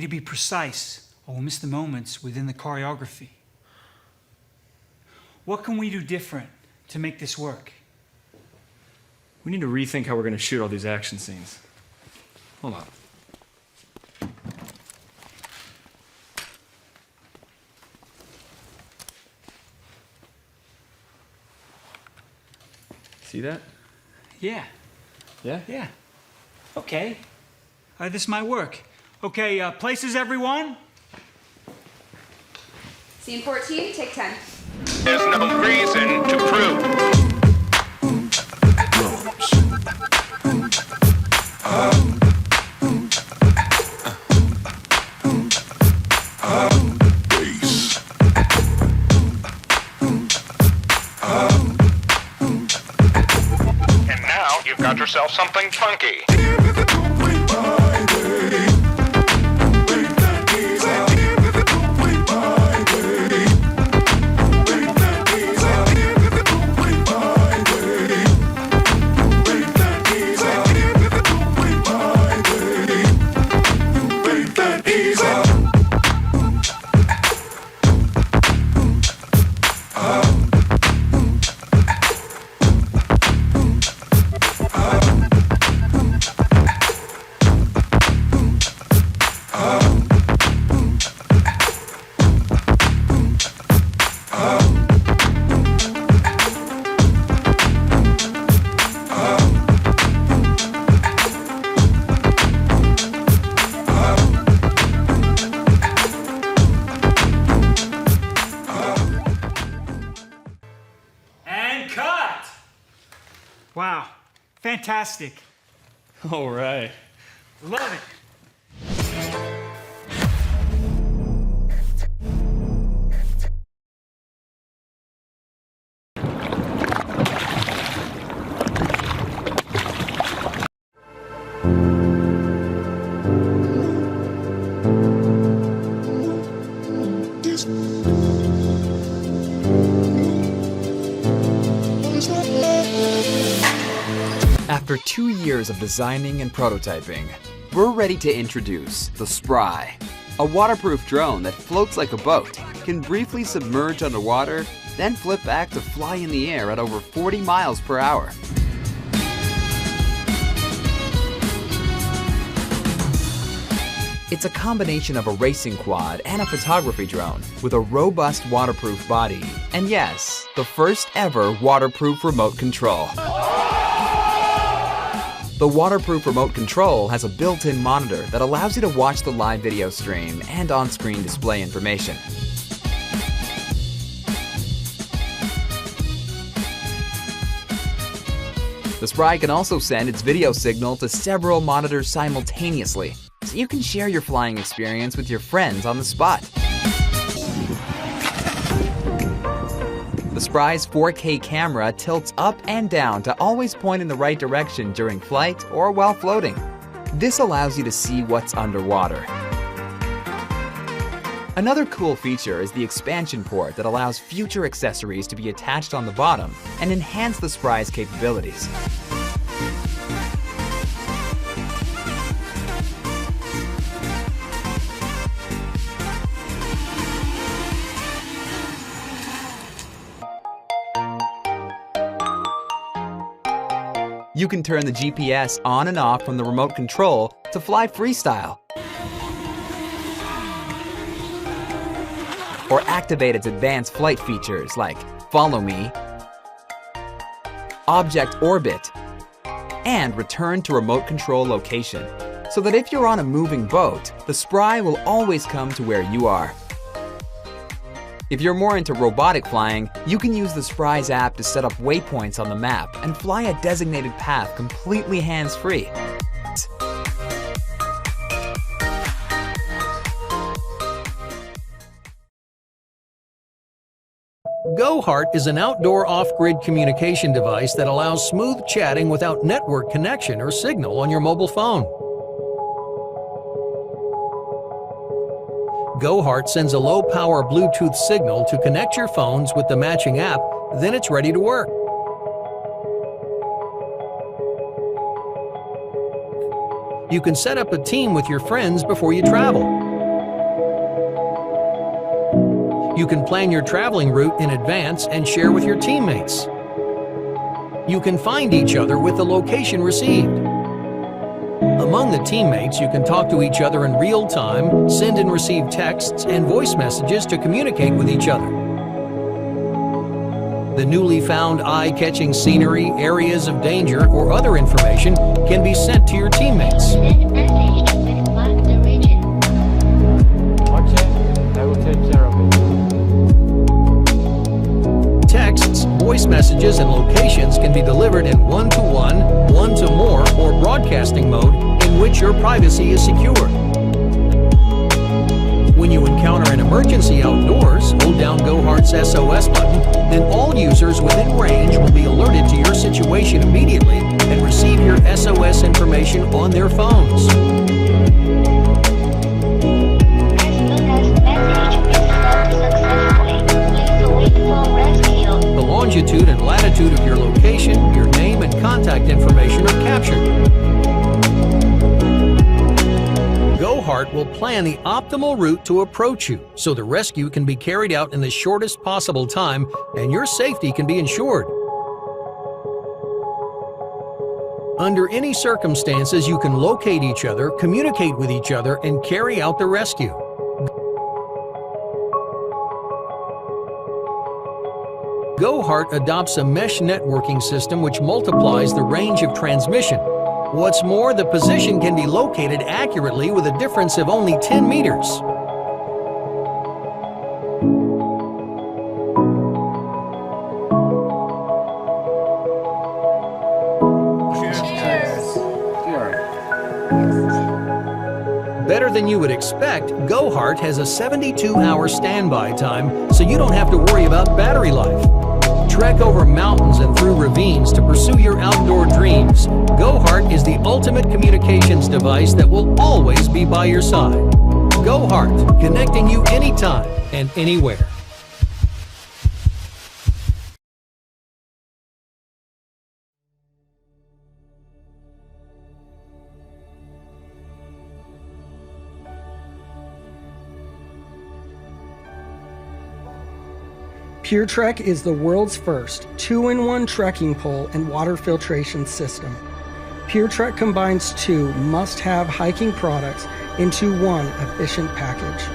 to be precise, or we'll miss the moments within the choreography. What can we do different to make this work? We need to rethink how we're going to shoot all these action scenes. Hold on. See that? Yeah. Yeah? Yeah. Okay. This might work. Okay, places, everyone? Scene 14, take 10. There's no reason to prove. And now you've got yourself something funky. Wow, fantastic. All right. Love it. After 2 years of designing and prototyping, we're ready to introduce the Spry, a waterproof drone that floats like a boat, can briefly submerge underwater, then flip back to fly in the air at over 40 miles per hour. It's a combination of a racing quad and a photography drone with a robust waterproof body, and yes, the first ever waterproof remote control. The waterproof remote control has a built-in monitor that allows you to watch the live video stream and on-screen display information. The Spry can also send its video signal to several monitors simultaneously, so you can share your flying experience with your friends on the spot. The Spry's 4K camera tilts up and down to always point in the right direction during flight or while floating. This allows you to see what's underwater. Another cool feature is the expansion port that allows future accessories to be attached on the bottom and enhance the Spry's capabilities. You can turn the GPS on and off from the remote control to fly freestyle, or activate its advanced flight features like Follow Me, Object Orbit, and Return to Remote Control Location, so that if you're on a moving boat, the Spry will always come to where you are. If you're more into robotic flying, you can use the Spry's app to set up waypoints on the map and fly a designated path completely hands-free. GoHeart is an outdoor off-grid communication device that allows smooth chatting without network connection or signal on your mobile phone. GoHeart sends a low-power Bluetooth signal to connect your phones with the matching app, then it's ready to work. You can set up a team with your friends before you travel. You can plan your traveling route in advance and share with your teammates. You can find each other with the location received. Among the teammates, you can talk to each other in real time, send and receive texts and voice messages to communicate with each other. The newly found eye-catching scenery, areas of danger, or other information can be sent to your teammates. Send message to explore the region. Okay, I will take care of it. Texts, voice messages, and locations can be delivered in one-to-one, one-to-more, or broadcasting mode in which your privacy is secure. When you encounter an emergency outdoors, hold down GoHeart's SOS button, then all users within range will be alerted to your situation immediately and receive your SOS information on their phones. As soon as message is sent successfully, please wait for rescue. The longitude and latitude of your location, your name, and contact information are captured. GoHeart will plan the optimal route to approach you so the rescue can be carried out in the shortest possible time and your safety can be ensured. Under any circumstances, you can locate each other, communicate with each other, and carry out the rescue. GoHeart adopts a mesh networking system which multiplies the range of transmission. What's more, the position can be located accurately with a difference of only 10 meters. Better than you would expect, GoHeart has a 72-hour standby time, so you don't have to worry about battery life. Trek over mountains and through ravines to pursue your outdoor dreams. GoHeart is the ultimate communications device that will always be by your side. GoHeart, connecting you anytime and anywhere. PureTrek is the world's first 2-in-1 trekking pole and water filtration system. PureTrek combines two must-have hiking products into one efficient package.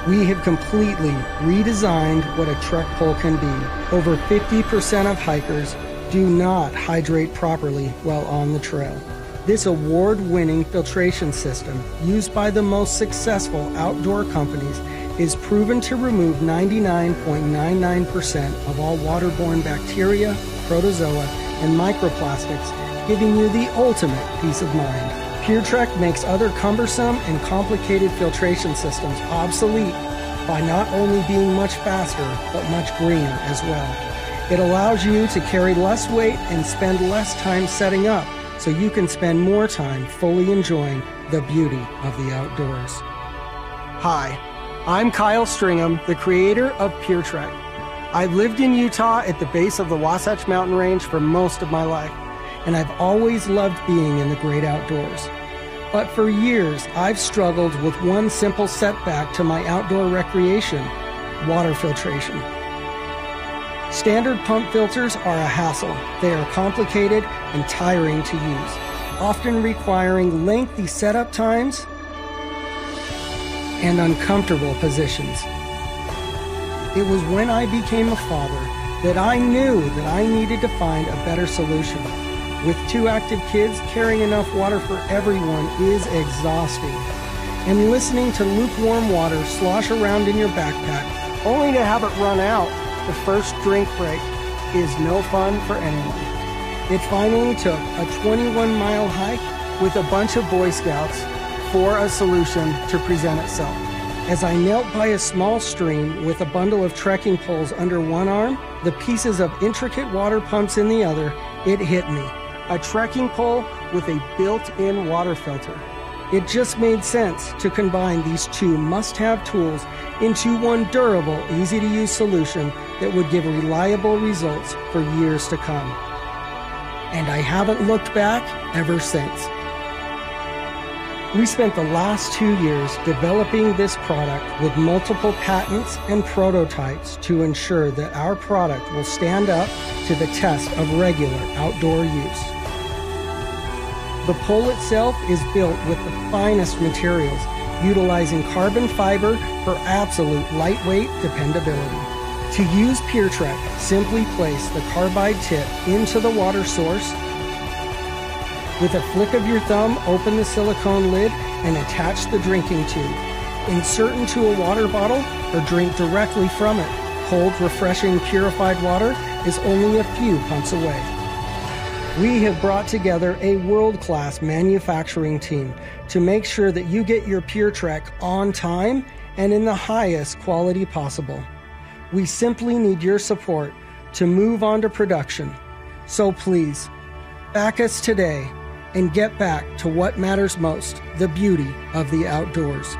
We have completely redesigned what a trek pole can be. Over 50% of hikers do not hydrate properly while on the trail. This award-winning filtration system, used by the most successful outdoor companies, is proven to remove 99.99% of all waterborne bacteria, protozoa, and microplastics, giving you the ultimate peace of mind. PureTrek makes other cumbersome and complicated filtration systems obsolete by not only being much faster, but much greener as well. It allows you to carry less weight and spend less time setting up, so you can spend more time fully enjoying the beauty of the outdoors. Hi. I'm Kyle Stringham, the creator of PureTrek. I've lived in Utah at the base of the Wasatch Mountain Range for most of my life, and I've always loved being in the great outdoors. But for years, I've struggled with one simple setback to my outdoor recreation: water filtration. Standard pump filters are a hassle. They are complicated and tiring to use, often requiring lengthy setup times and uncomfortable positions. It was when I became a father that I knew that I needed to find a better solution. With 2 active kids, carrying enough water for everyone is exhausting. And listening to lukewarm water slosh around in your backpack, only to have it run out the first drink break, is no fun for anyone. It finally took a 21-mile hike with a bunch of Boy Scouts for a solution to present itself. As I knelt by a small stream with a bundle of trekking poles under one arm, the pieces of intricate water pumps in the other, it hit me. A trekking pole with a built-in water filter. It just made sense to combine these two must-have tools into one durable, easy-to-use solution that would give reliable results for years to come. And I haven't looked back ever since. We spent the last 2 years developing this product with multiple patents and prototypes to ensure that our product will stand up to the test of regular outdoor use. The pole itself is built with the finest materials, utilizing carbon fiber for absolute lightweight dependability. To use PureTrek, simply place the carbide tip into the water source. With a flick of your thumb, open the silicone lid and attach the drinking tube. Insert into a water bottle or drink directly from it. Cold, refreshing, purified water is only a few pumps away. We have brought together a world-class manufacturing team to make sure that you get your PureTrek on time and in the highest quality possible. We simply need your support to move on to production. So please, back us today and get back to what matters most, the beauty of the outdoors.